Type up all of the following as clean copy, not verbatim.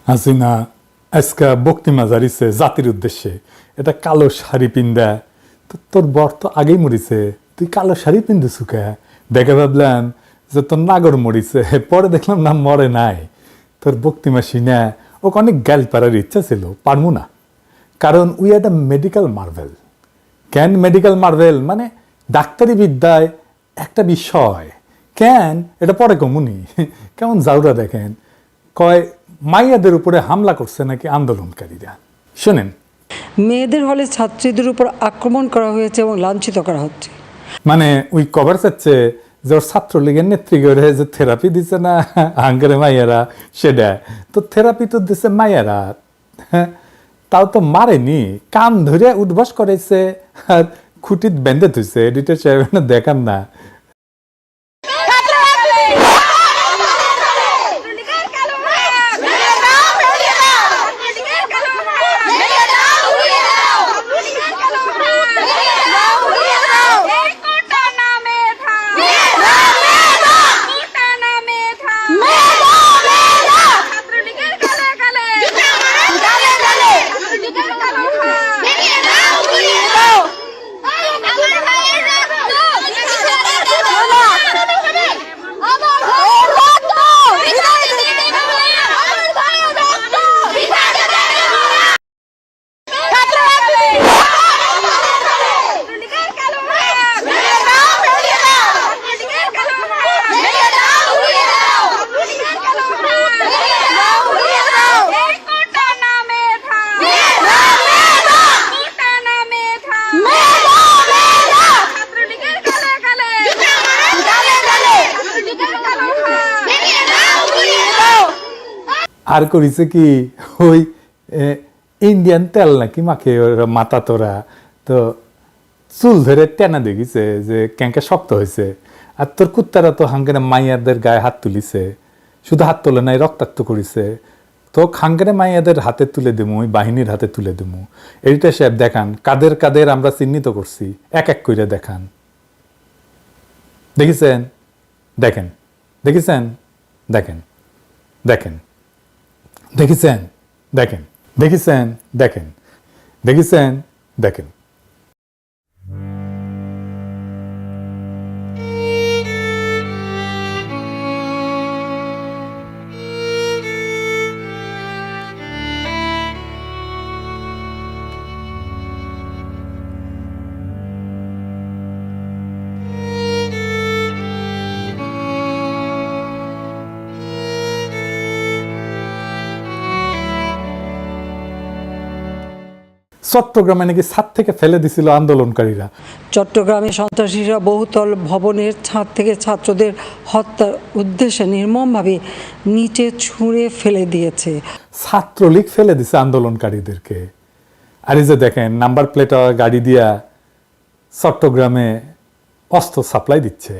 হাসিনা আজকে বক্তি মাজারিছে জাতির উদ্দেশ্যে, এটা কালো শাড়ি পিন্দা। তোর বর তো আগেই মরিছে, তুই কালো শাড়ি পিন্দুছু কে? দেখে ভাবলাম যে তোর নাগর মরিছে, পরে দেখলাম না মরে নাই। তোর বক্তিমা শুনে ওকে অনেক গ্যাল পারার ইচ্ছা ছিল, পারবো না, কারণ উই একটা মেডিকেল মার্ভেল। কেন মেডিকেল মার্ভেল মানে ডাক্তারি বিদ্যায় একটা বিষয় কেন, এটা পরে কমুনি। কেমন জাউরা দেখেন, কয় মাইয়াদের উপরে হামলা করছে নাকি আন্দোলনকারীরা। শোনেন, মেয়েদের হলে ছাত্রীদের উপর আক্রমণ করা হয়েছে এবং লাঞ্ছিত করা হচ্ছে। মানে ওই কভার চাচ্ছে যে ওর ছাত্রলীগের নেত্রী করে যে থেরাপি দিচ্ছে না হাঙ্গারে মাইয়ারা, সেটা তো থেরাপি তো দিচ্ছে মাইয়ারা। হ্যাঁ, তাও তো মারেনি, কান ধরে উদ্বাস করেছে আর খুঁটিত বেঁধে থুইছে। এডিটর সাহেব দেখান না। আর করিছে কি ওই ইন্ডিয়ান তেল নাকি মাখে মাথা তোরা, তো চুল ধরে টেনা দেখিছে যে ক্যাঙ্কা শক্ত হয়েছে। আর তোর কুত্তারা তো হাঙ্গারে মাইয়াদের গায়ে হাত তুলিছে, শুধু হাত তোলে নাই, রক্তাক্ত করিছে। তো হাঙ্গারে মাইয়াদের হাতে তুলে দেবো, ওই বাহিনীর হাতে তুলে দেবো। এইটা সাহেব দেখান কাদের কাদের আমরা চিহ্নিত করছি, এক এক করে দেখান। দেখেছেন? দেখেন, দেখেছেন? দেখেন, দেখেন, দেখেছেন? দেখেন, দেখেছেন? দেখেন, দেখেছেন? দেখেন। চট্টগ্রামে নাকি ছাদ থেকে ফেলে দিছিল আন্দোলনকারীরা। চট্টগ্রামে সন্ত্রাসীরা বহুতল ভবনের ছাদ থেকে ছাত্রদের হত্যার উদ্দেশ্যে নির্মমভাবে নিচে ছুঁড়ে ফেলে দিয়েছে। ছাত্রলীগ ফেলে দিছে আন্দোলনকারীদেরকে। আর এই যে দেখেন নাম্বার প্লেট গাড়ি দিয়া চট্টগ্রামে অস্ত্র সাপ্লাই দিচ্ছে।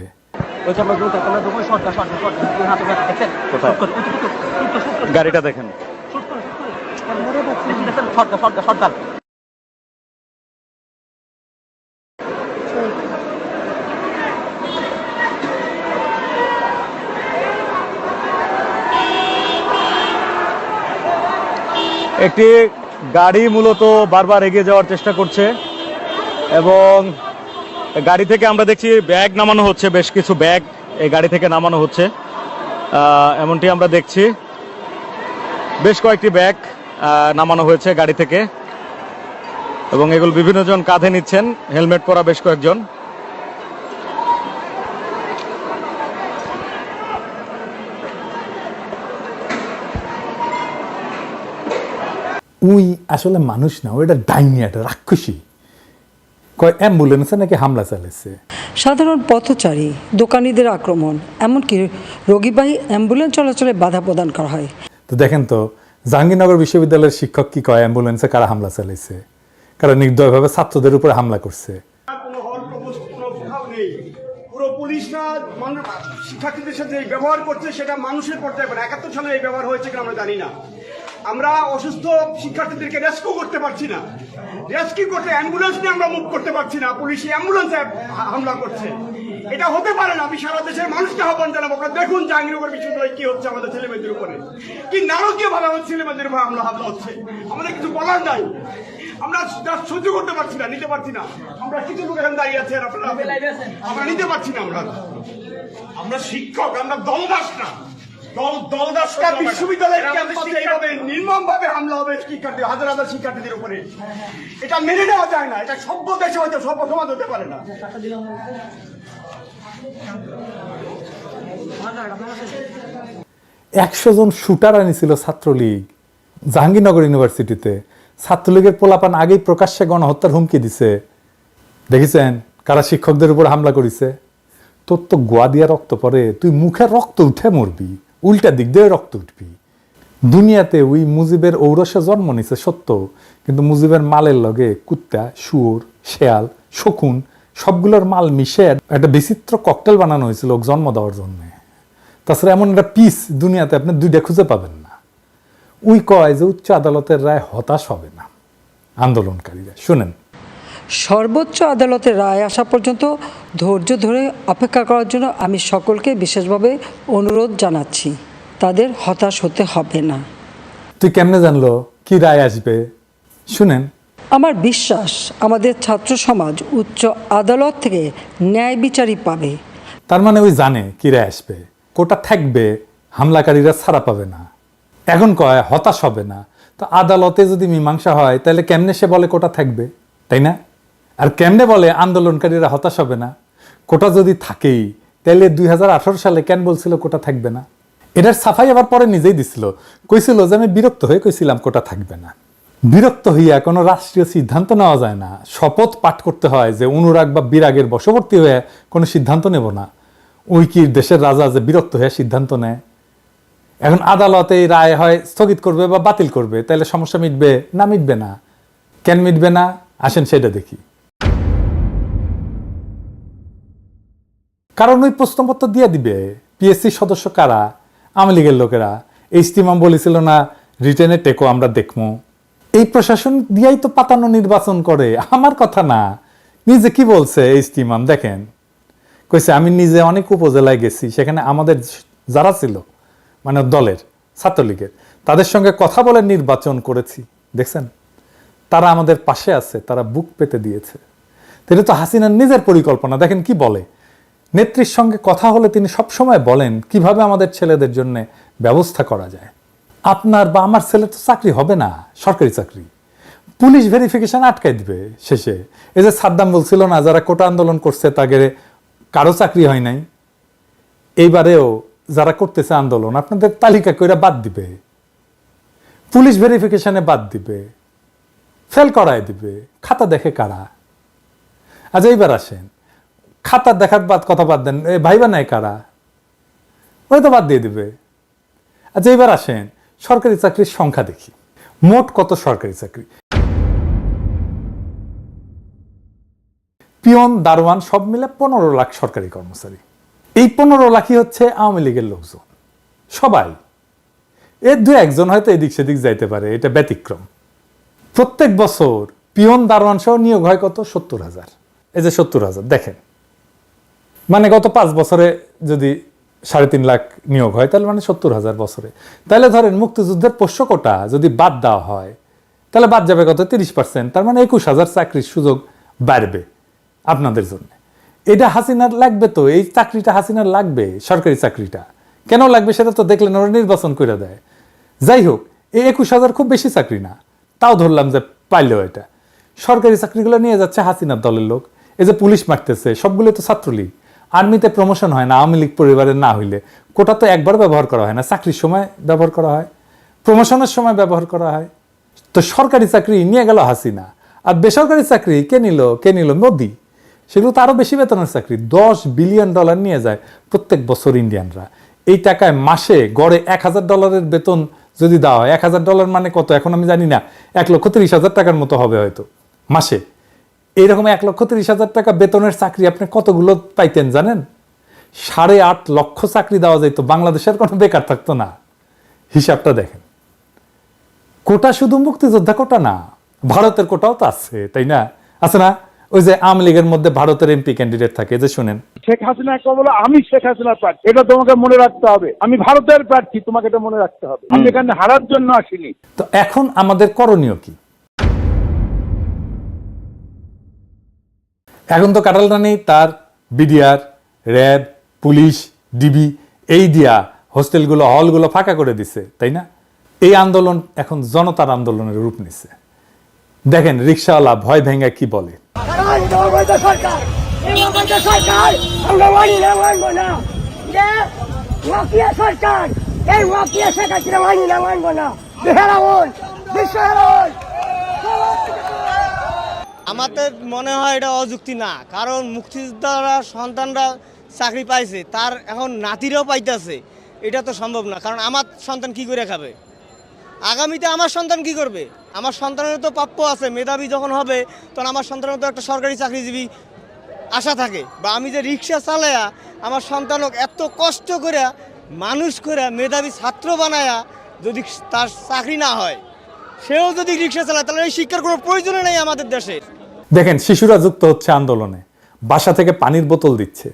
গাড়িটা দেখেন, একটি গাড়ি মূলত বারবার এগিয়ে যাওয়ার চেষ্টা করছে এবং গাড়ি থেকে আমরা দেখছি ব্যাগ নামানো হচ্ছে, বেশ কিছু ব্যাগ এই গাড়ি থেকে নামানো হচ্ছে, এমনটি আমরা দেখছি। বেশ কয়েকটি ব্যাগ নামানো হয়েছে গাড়ি থেকে এবং এগুলো বিভিন্ন জন কাঁধে নিচ্ছেন, হেলমেট পরা বেশ কয়েকজন। উই আসলে মানুষ না, ওইটা ডাইনি, একটা রাক্ষসী। কয় অ্যাম্বুলেন্সে নাকি হামলা চালাইছে। সাধারণ পথচারী, দোকানিদের আক্রমণ, এমনকি রোগীবাহী অ্যাম্বুলেন্স চলাচলে বাধা প্রদান করা হয়। তো দেখেন তো জাহাঙ্গীরনগর বিশ্ববিদ্যালয়ের শিক্ষক কি কয় অ্যাম্বুলেন্সে কারা হামলা চালাইছে, কারা নির্দয়ভাবে ছাত্রদের উপরে হামলা করছে। পুরো পুলিশরা শিক্ষার্থীদের সাথে ব্যবহার করছে সেটা মানুষের পর্যায়ে ৭১ সালে এই ব্যবহার হয়েছে কিনা আমরা জানি না। আমরা অসুস্থ শিক্ষার্থীদেরকে রেস্কিউ করতে পারছি না, রেস্কিউ করতে অ্যাম্বুলেন্স নিয়ে আমরা মুভ করতে পারছি না, পুলিশ অ্যাম্বুলেন্সে হামলা করছে। এটা হতে পারে না। আমি সারা দেশের মানুষকে আহ্বান জানাবো, আপনারা দেখুন জাহাঙ্গীরনগর বিশ্ববিদ্যালয়ে কি হচ্ছে আমাদের ছেলেমেয়েদের উপরে, কি নারকীয় ভাবে আমাদের ছেলেমেয়েদের উপর হামলা হচ্ছে। আমাদের কিছু বলার নাই, আমরা সহ্য করতে পারছি না, নিতে পারছি না। আমরা কিছু লোক এখানে দাঁড়িয়ে আছি, আর আপনারা আমরা নিতে পারছি না। আমরা শিক্ষক, আমরা দলদাস না। বিশ্ববিদ্যালয়ের ক্যাম্পাসে এইভাবে নির্মমভাবে হামলা হবে শিক্ষার্থী, হাজার হাজার শিক্ষার্থীদের উপরে, এটা মেনে নেওয়া যায় না। এটা সভ্য দেশে হয়তো সভ্য সমাজ হতে পারে না। 100 জন শুটার আনিছিল ছাত্রলীগ জাহাঙ্গীরনগর ইউনিভার্সিটিতে। ছাত্রলীগের পোলাপান আগেই প্রকাশ্যে গণহত্যার হুমকি দিছে। দেখেছেন কারা শিক্ষকদের উপর হামলা করেছে? তোর তো গোয়া দিয়া রক্ত পড়ে, তুই মুখে রক্ত উঠে মরবি, উল্টা দিক দিয়ে রক্ত উঠবি। দুনিয়াতে ওই মুজিবের ঔরসে জন্ম নিছে সত্য, কিন্তু মুজিবের মালের লগে কুত্তা, শুয়োর, শেয়াল, শকুন সবগুলোর মাল মিশে একটা বিচিত্র ককটেল বানানো হয়েছিল ওকে জন্ম দেওয়ার জন্য। তাছাড়া এমন একটা পিস দুনিয়াতে আপনি দুইটা খুঁজে পাবেন না। উই কয় যে উচ্চ আদালতের রায় হতাশ হবে না আন্দোলনকারীরা। শুনেন, সর্বোচ্চ আদালতের রায় আসা পর্যন্ত ধৈর্য ধরে অপেক্ষা করার জন্য আমি সকলকে বিশেষভাবে অনুরোধ জানাচ্ছি, তাদের হতাশ হতে হবে না। তুই কেমনে জানলো কি রায় আসবে? শুনেন, আমার বিশ্বাস আমাদের ছাত্র সমাজ উচ্চ আদালত থেকে ন্যায় বিচারই পাবে। তার মানে ওই জানে কি রায় আসবে, কোটা থাকবে, হামলাকারীরা ছাড়া পাবে না। এখন কয় হতাশ হবে না। তো আদালতে যদি মীমাংসা হয় তাহলে কেমনে সে বলে কোটা থাকবে, তাই না? আর কেমনে বলে আন্দোলনকারীরা হতাশ হবে না? কোটা যদি থাকেই তাহলে 2018 সালে কেন বলছিল কোটা থাকবে না? এটার সাফাই আবার পরে নিজেই দিছিল, কইছিল যে আমি বিরক্ত হয়ে কইছিলাম কোটা থাকবে না। বিরক্ত হইয়া কোনো রাষ্ট্রীয় সিদ্ধান্ত নেওয়া যায় না, শপথ পাঠ করতে হয় যে অনুরাগ বা বিরাগের বশবর্তী হয়ে কোনো সিদ্ধান্ত নেব না। ওই কি দেশের রাজা যে বিরক্ত হয়ে সিদ্ধান্ত নেয়? এখন আদালতে এই রায় হয় স্থগিত করবে বা বাতিল করবে, তাহলে সমস্যা মিটবে না? মিটবে না। কেন মিটবে না আসেন সেটা দেখি। কারণ ওই প্রশ্নপত্র দিয়ে দিবে পিএসসি সদস্য কারা? আওয়ামী লীগের লোকেরা। ইজতিমাম বলেছিল না রিটেনে টেকো আমরা দেখবো। এই প্রশাসন দিয়াই তো পাতানো নির্বাচন করে, আমার কথা না। নিজে কি বলছে ইজতিমাম দেখেন, কইছে আমি নিজে অনেক উপজেলায় গেছি, সেখানে আমাদের যারা ছিল মানে দলের ছাত্রলীগের তাদের সঙ্গে কথা বলে নির্বাচন করেছি। দেখছেন তারা আমাদের পাশে আছে, তারা বুক পেতে দিয়েছে। এটা তো হাসিনার নিজের পরিকল্পনা। দেখেন কি বলে, নেত্রীর সঙ্গে কথা হলে তিনি সবসময় বলেন কিভাবে আমাদের ছেলেদের জন্য ব্যবস্থা করা যায়। আপনার বা আমার ছেলে তো চাকরি হবে না, সরকারি চাকরি, পুলিশ ভেরিফিকেশন আটকাই দিবে শেষে। এই যে সাদ্দাম বলছিল না যারা কোটা আন্দোলন করছে তাদের কারো চাকরি হয় নাই, এইবারেও যারা করতেছে আন্দোলন আপনাদের তালিকা কইরা বাদ দিবে, পুলিশ ভেরিফিকেশনে বাদ দিবে, ফেল করায় দিবে। খাতা দেখে কারা? আচ্ছা এইবার আসেন, খাতা দেখার কথা বাদ দেন, ভাইবা নাই কারা? ওই তো বাদ দিয়ে দিবে। আচ্ছা এইবার আসেন সরকারি চাকরির সংখ্যা দেখি, মোট কত সরকারি চাকরি? পিয়ন, দারোয়ান সব মিলে 15 লাখ সরকারি কর্মচারী। এই 15 লাখই হচ্ছে আওয়ামী লীগের লোকজন সবাই। এর দু একজন হয়তো এদিক সেদিক যাইতে পারে, এটা ব্যতিক্রম। প্রত্যেক বছর পিয়ন দারোয়ান সহ নিয়োগ হয় কত? 70,000। এই যে 70,000 দেখেন, মানে গত 5 বছরে যদি 3.5 লাখ নিয়োগ হয় তাহলে মানে 70,000 বছরে। তাহলে ধরেন মুক্তিযুদ্ধের পোষ্য কোটা যদি বাদ দেওয়া হয় তাহলে বাদ যাবে কত? 30%। তার মানে 21,000 চাকরির সুযোগ বাড়বে আপনাদের জন্য। এটা হাসিনার লাগবে তো, এই চাকরিটা হাসিনার লাগবে। সরকারি চাকরিটা কেন লাগবে সেটা তো দেখলেন, ওরা নির্বাচন করে দেয়। যাই হোক, এই 21,000 খুব বেশি চাকরি না, তাও ধরলাম যে পাইলেও এটা সরকারি চাকরিগুলো নিয়ে যাচ্ছে হাসিনার দলের লোক। এই যে পুলিশ মারতেছে সবগুলো তো ছাত্রলীগ। আর্মিতে প্রমোশন হয় না আওয়ামী লীগ পরিবারের না হইলে। কোটা তো একবার ব্যবহার করা হয় না, চাকরির সময় ব্যবহার করা হয়, প্রমোশনের সময় ব্যবহার করা হয়। তো সরকারি চাকরি নিয়ে গেল হাসিনা, আর বেসরকারি চাকরি কে নিল? মোদি। সেগুলো তো আরো বেশি বেতনের চাকরি। $10 বিলিয়ন নিয়ে যায় প্রত্যেক বছর ইন্ডিয়ানরা। এই টাকায় মাসে গড়ে $1,000 বেতন যদি দেওয়া হয়, $1,000 মানে কত এখন আমি জানি না, 1,30,000 টাকার মতো হবে হয়তো মাসে। এইরকম 1,30,000 টাকা বেতনের চাকরি আপনি কতগুলো পাইতেন জানেন? 8.5 লক্ষ চাকরি দেওয়া যেত, বাংলাদেশের কোনো বেকার থাকতো না। হিসাবটা দেখেন। কোটা শুধু মুক্তিযোদ্ধা কোটা না, ভারতের কোটাও তো আছে, তাই না? আছে না? ওই যে আওয়ামী লীগের মধ্যে ভারতের এমপি ক্যান্ডিডেট থাকে, যে শুনেন শেখ হাসিনাকে বলো আমি শেখ হাসিনার প্রার্থী, এটা তোমাকে মনে রাখতে হবে। আমি ভারতের প্রার্থী, তোমাকে এটা মনে রাখতে হবে। আমি এখানে হারার জন্য আসিনি। তো এখন আমাদের করণীয় কি? এখন তো কাঁঠাল রানী তার বিডিআর, র্যাব, পুলিশ, ডিবি এই দিয়া হোস্টেলগুলো, হলগুলো ফাঁকা করে দিছে, তাই না? এই আন্দোলন এখন জনতার আন্দোলনের রূপ নিচ্ছে। দেখেন রিক্সাওয়ালা ভয় ভেঙ্গা কি বলে। আমাদের মনে হয় এটা অযুক্তি না, কারণ মুক্তিযোদ্ধারা সন্তানরা চাকরি পাইছে, তার এখন নাতিরাও পাইতেছে, এটা তো সম্ভব না। কারণ আমার সন্তান কি করে খাবে, আগামীতে আমার সন্তান কি করবে? আমার সন্তানের তো প্রাপ্য আছে, মেধাবী যখন হবে তখন আমার সন্তানের তো একটা সরকারি চাকরিজীবী আশা থাকে। বা আমি যে রিক্সা চালায়া আমার সন্তানক এত কষ্ট করে মানুষ করে মেধাবী ছাত্র বানায়া যদি তার চাকরি না হয়, সেও যদি রিক্সা চালায়, তাহলে এই শিক্ষার কোনো প্রয়োজনই নেই আমাদের দেশে। দেখেন শিশুরা যুক্ত হচ্ছে আন্দোলনে, বাসা থেকে পানির বোতল দিচ্ছে,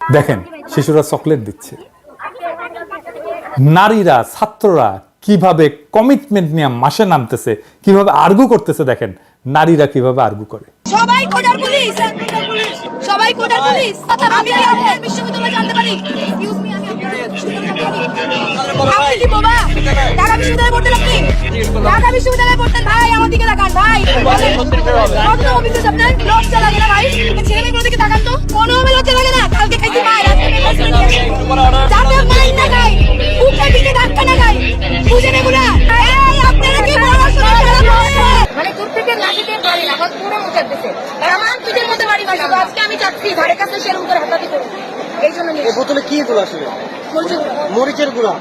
দেখেন শিশুরা চকলেট দিচ্ছে। নারীরা, ছাত্ররা কিভাবে কমিটমেন্ট নিয়ে মাসে নামতেছে, কিভাবে আর্গু করতেছে, দেখেন নারীরা কিভাবে আর্গু করে। সবাই কোটার পুলিশ, সবাই কোটার পুলিশ। আমি আপনার বিশ্ববিদ্যালয়ে জানতে পারি। এক্সকিউজ মি, আমি আপনার আপনি কি বাবা ঢাকা বিশ্ববিদ্যালয়ে পড়তেন? আপনি ঢাকা বিশ্ববিদ্যালয়ে পড়তেন? ভাই আমার দিকে তাকান ভাই। কত অফিসে আপনার লজ্জা লাগে না ভাই? ছেলে মেয়েগুলোর দিকে তাকান তো, কোনো লজ্জা লাগে না? কালকে খাইছি মায়ের, আজকে যাতে মাইন না খাই, বুকে পিঠে ধাক্কা না খাই, বুঝেন এগুলা? এই আপনারা কি পড়াশোনা করেন? মানে দূর থেকে লাগিতে পারি না, আমার পুরো মুখে দিতে আর আমার পিঠের মধ্যে বাড়ি বাড়ি। আজকে আমি চাচ্ছি ধারে কাছে সেরকম করে হাতাতে করব, এই জন্য নিয়ে। এই বোতলে কি গুলো আসলে? মরিচের গুঁড়া।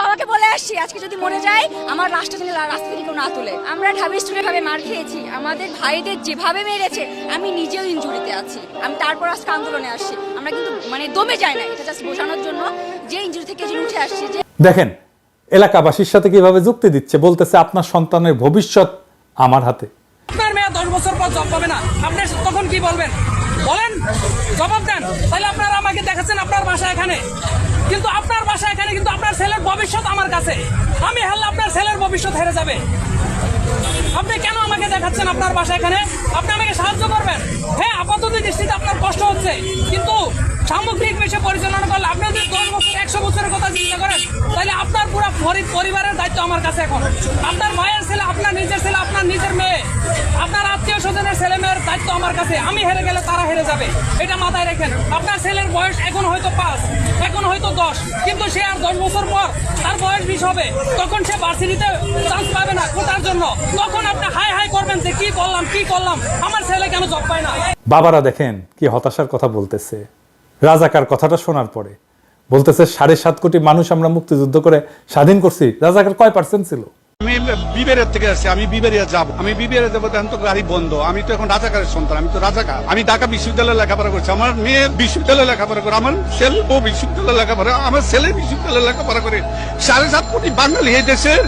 বাবাকে বলে আসছি আজকে যদি মরে যায় আমার রাষ্ট্র যেন রাস্তা থেকে কেউ না তোলে। আমরা ঢাবি স্টুডেন্ট ভাবে মার খেয়েছি, আমাদের ভাইদের যেভাবে মেরেছে, আমি নিজেও ইনজুরিতে আছি। আমি তারপর আজকে আন্দোলনে আসছি। আমরা কিন্তু মানে দমে যাই না, এটা জাস্ট বোঝানোর জন্য যে ইনজুরি থেকে যে উঠে আসছি। যে দেখেন এলাকাবাসীর সাথে কিভাবে যুক্তি দিচ্ছে, বলতেছে আপনার সন্তানের ভবিষ্যৎ আমার হাতে। আপনার মেয়ে 10 বছর পর জব পাবে না, আপনি তখন কি বলবেন? বলেন, জবাব দেন। তাহলে আপনারা আমাকে দেখাচ্ছেন আপনার বাসা এখানে, কিন্তু আপনার বাসা এখানে, কিন্তু আপনার ছেলের ভবিষ্যৎ আমার কাছে। আমি হারলে আপনার ছেলের ভবিষ্যৎ হেরে যাবে। আপনি কেন আমাকে দেখাচ্ছেন আপনার বাসা এখানে? আপনি আমাকে সাহায্য করবেন। হ্যাঁ, আপাতত দৃষ্টিতে আপনার কষ্ট হচ্ছে, কিন্তু সামগ্রিক বিষয় পরিচালনা করলে আপনি যদি 10 বছর 100 বছরের কথা চিন্তা করেন, তাহলে আপনার পুরো পরিবারের দায়িত্ব আমার কাছে এখন। আপনার ভাইয়ের ছেলে, আপনার নিজের ছেলে, আপনার নিজের মেয়ে, আপনার আত্মীয় স্বজনের ছেলে মেয়ের দায়িত্ব আমার কাছে। আমি হেরে গেলে তারা হেরে যাবে, এটা মাথায় রাখেন। আপনার ছেলের বয়স এখন হয়তো 5, এখন হয়তো 10, কিন্তু সে আর 10 বছর পর তার বয়স 20 হবে, তখন সে ভার্সিটিতে চান্স পাবে না কোটার জন্য। তখন আপনি হাই হাই করবেন যে কি করলাম, আমার ছেলে কেন জব পায় না। বাবারা দেখেন কি হতাশার কথা বলতেছে। রাজাকার কথাটা শোনার পরে বলতেছে 7.5 কোটি মানুষ আমরা মুক্তিযুদ্ধ করে স্বাধীন করছি, রাজাকার কয় % ছিল? আমি বিবেরিয়া থেকে আসছি, আমি বিবেরিয়া যাবো, আমি বিবেরিয়া যাবো, এখন তো গাড়ি বন্ধ। আমি তো এখন রাজাকারের সন্তান, আমি তো রাজাকার। আমি ঢাকা বিশ্ববিদ্যালয়ে লেখাপড়া করছি, আমার মেয়ে বিশ্ববিদ্যালয়ে লেখাপড়া করে, আমার ছেলে ও বিশ্ববিদ্যালয়ে লেখাপড়া, আমার ছেলে বিশ্ববিদ্যালয়ে লেখাপড়া করে। 7.5 কোটি বাঙালি এই দেশের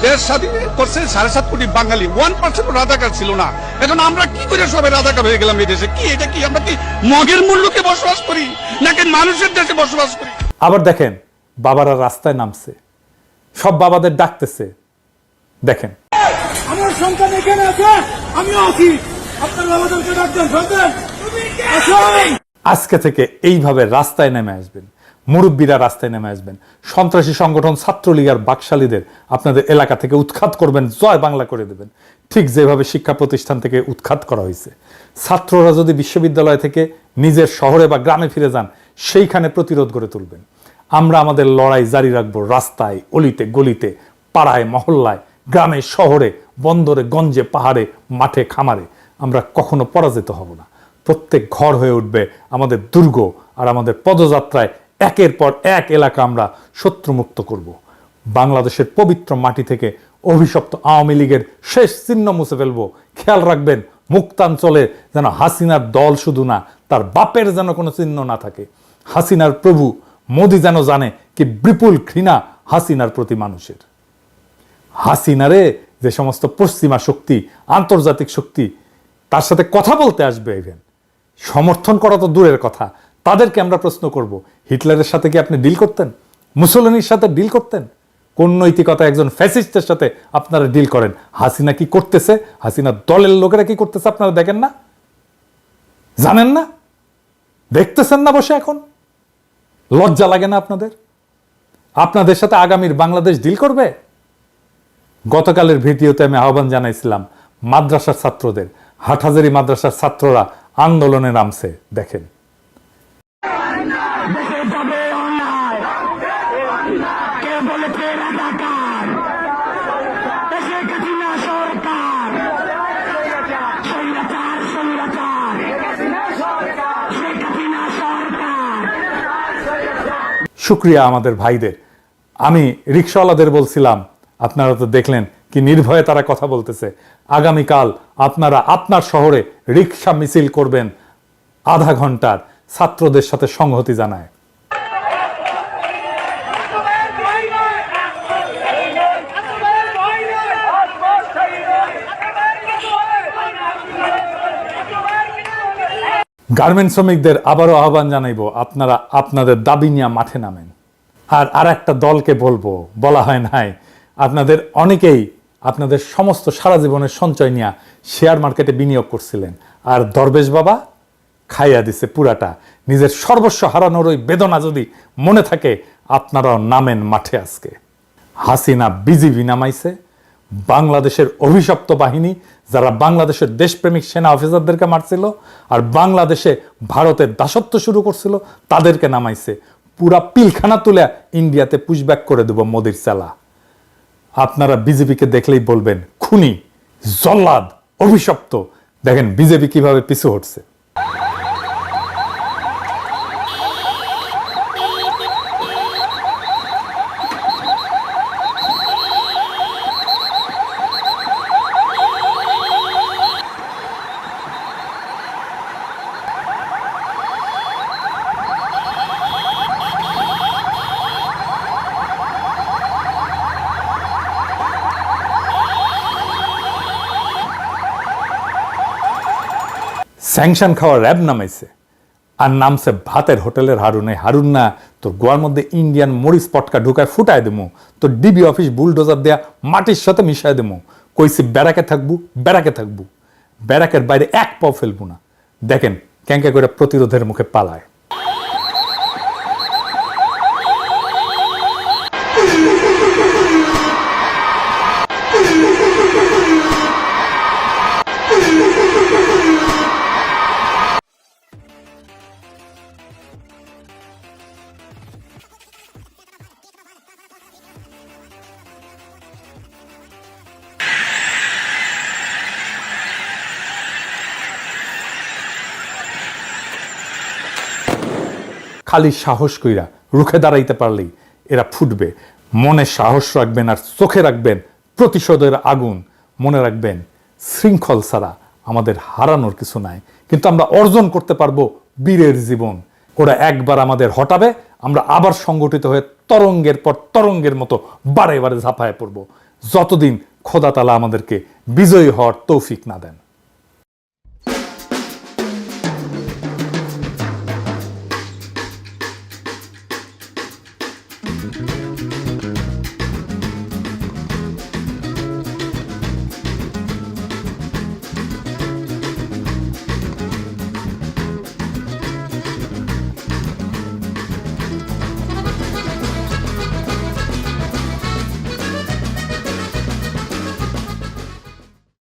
দেশ স্বাধীন করছে। 7.5 কোটি বাঙালি, 1% রাজাকার ছিল না। এখন আমরা কি করে সবাই রাজাকার হয়ে গেলাম এই দেশে? কি এটা কি আমরা কি মগের মূল্যকে বসবাস করি নাকি মানুষের দেশে বসবাস করি? আবার দেখেন বাবারা রাস্তায় নামছে, সব বাবাদের ডাকতেছে। দেখেন আমার সন্তান এখানে আছে, আমিও আছি, আপনার বাবাদেরকে ডাকতেন, সন্তান আজকে থেকে এইভাবে রাস্তায় নেমে আসবেন, মুরব্বীরা রাস্তায় নেমে আসবেন, সন্ত্রাসী সংগঠন ছাত্রলীগ আর বাকশালীদের আপনাদের এলাকা থেকে উৎখাত করবেন, জয় বাংলা করে দেবেন। ঠিক যেভাবে শিক্ষা প্রতিষ্ঠান থেকে উৎখাত করা হয়েছে, ছাত্ররা যদি বিশ্ববিদ্যালয় থেকে নিজের শহরে বা গ্রামে ফিরে যান, সেইখানে প্রতিরোধ গড়ে তুলবেন। আমরা আমাদের লড়াই জারি রাখবো রাস্তায়, অলিতে গলিতে, পাড়ায় মহল্লায়, গ্রামে শহরে, বন্দরে গঞ্জে, পাহাড়ে, মাঠে খামারে। আমরা কখনো পরাজিত হব না। প্রত্যেক ঘর হয়ে উঠবে আমাদের দুর্গ, আর আমাদের পদযাত্রায় একের পর এক এলাকা আমরা শত্রুমুক্ত করব। বাংলাদেশের পবিত্র মাটি থেকে অভিশপ্ত আওয়ামী লীগের শেষ চিহ্ন মুছে ফেলবো। খেয়াল রাখবেন মুক্তাঞ্চলে যেন হাসিনার দল শুধু না, তার বাপের যেন কোনো চিহ্ন না থাকে। হাসিনার প্রভু মোদি যেন জানে কি বিপুল ঘৃণা হাসিনার প্রতি মানুষের। হাসিনারে যে সমস্ত পশ্চিমা শক্তি, আন্তর্জাতিক শক্তি তার সাথে কথা বলতে আসবে, ইভেন সমর্থন করা তো দূরের কথা, তাদেরকে আমরা প্রশ্ন করব, হিটলারের সাথে কি আপনি ডিল করতেন? মুসোলিনির সাথে ডিল করতেন? কোন নৈতিকতা একজন ফ্যাসিস্টের সাথে আপনারা ডিল করেন? হাসিনা কি করতেছে, হাসিনা দলের লোকেরা কি করতেছে আপনারা দেখেন না? জানেন না? দেখতেছেন না বসে? এখন লজ্জা লাগে না আপনাদের? আপনাদের সাথে আগামীর বাংলাদেশ ডিল করবে? গতকালের ভিডিওতে আমি আহ্বান জানাইছিলাম মাদ্রাসার ছাত্রদের, হাটহাজারী মাদ্রাসার ছাত্ররা আন্দোলনে নামছে, দেখেন। শুক্রিয়া আমাদের ভাইদের। আমি রিকশাওয়ালাদের বলছিলাম, আপনারা তো দেখলেন কি নির্ভয়ে তারা কথা বলতেছে। আগামীকাল আপনারা আপনার শহরে রিকশা মিছিল করবেন আধা ঘন্টার, ছাত্রদের সাথে সংহতি জানায়। গার্মেন্টস শ্রমিকদের আবারও আহ্বান জানাইব, আপনারা আপনাদের দাবি নিয়ে মাঠে নামেন। আর একটা দলকে বলবো, বলা হয় নাই, আপনাদের অনেকেই আপনাদের সমস্ত সারা জীবনের সঞ্চয় নিয়ে শেয়ার মার্কেটে বিনিয়োগ করছিলেন, আর দরবেশ বাবা খাইয়া দিছে পুরাটা। নিজের সর্বস্ব হারানোর ওই বেদনা যদি মনে থাকে, আপনারাও নামেন মাঠে আজকে। হাসিনা বিজিবি নামাইছে, বাংলাদেশের অভিশপ্ত বাহিনী যারা বাংলাদেশের দেশপ্রেমিক সেনা অফিসারদেরকে মারছিল আর বাংলাদেশে ভারতের দাসত্ব শুরু করছিল, তাদেরকে নামাইছে। পুরা পিলখানা তুলে ইন্ডিয়াতে পুশব্যাক করে দেব মোদির চালা। আপনারা বিজেপিকে দেখলেই বলবেন খুনি, জল্লাদ, অভিশপ্ত। দেখেন বিজেপি কিভাবে পিছু হটছে। স্যাংশন খাওয়া র্যাব নামাইছে, আর নামছে ভাতের হোটেলের হারুন। এই হারুন না তোর গোয়ার মধ্যে ইন্ডিয়ান মরিচ পটকা ঢুকায় ফুটায় দেবো, তোর ডিবি অফিস বুলডোজার দেয়া মাটির সাথে মিশাই দেবো। কইছি ব্যারাকে থাকবো, ব্যারাকে থাকবো, ব্যারাকের বাইরে এক পাও ফেলবো না। দেখেন ক্যাঙ্কা করে প্রতিরোধের মুখে পালায়। খালি সাহস কইরা রুখে দাঁড়াইতে পারলেই এরা ফুটবে। মনে সাহস রাখবেন আর চোখে রাখবেন প্রতিশোধের আগুন। মনে রাখবেন শৃঙ্খল ছাড়া আমাদের হারানোর কিছু নাই, কিন্তু আমরা অর্জন করতে পারবো বীরের জীবন। ওরা একবার আমাদের হটাবে, আমরা আবার সংগঠিত হয়ে তরঙ্গের পর তরঙ্গের মতো বারে বারে ঝাঁপায় পড়ব, যতদিন খোদা তাআলা আমাদেরকে বিজয়ী হওয়ার তৌফিক না দেন।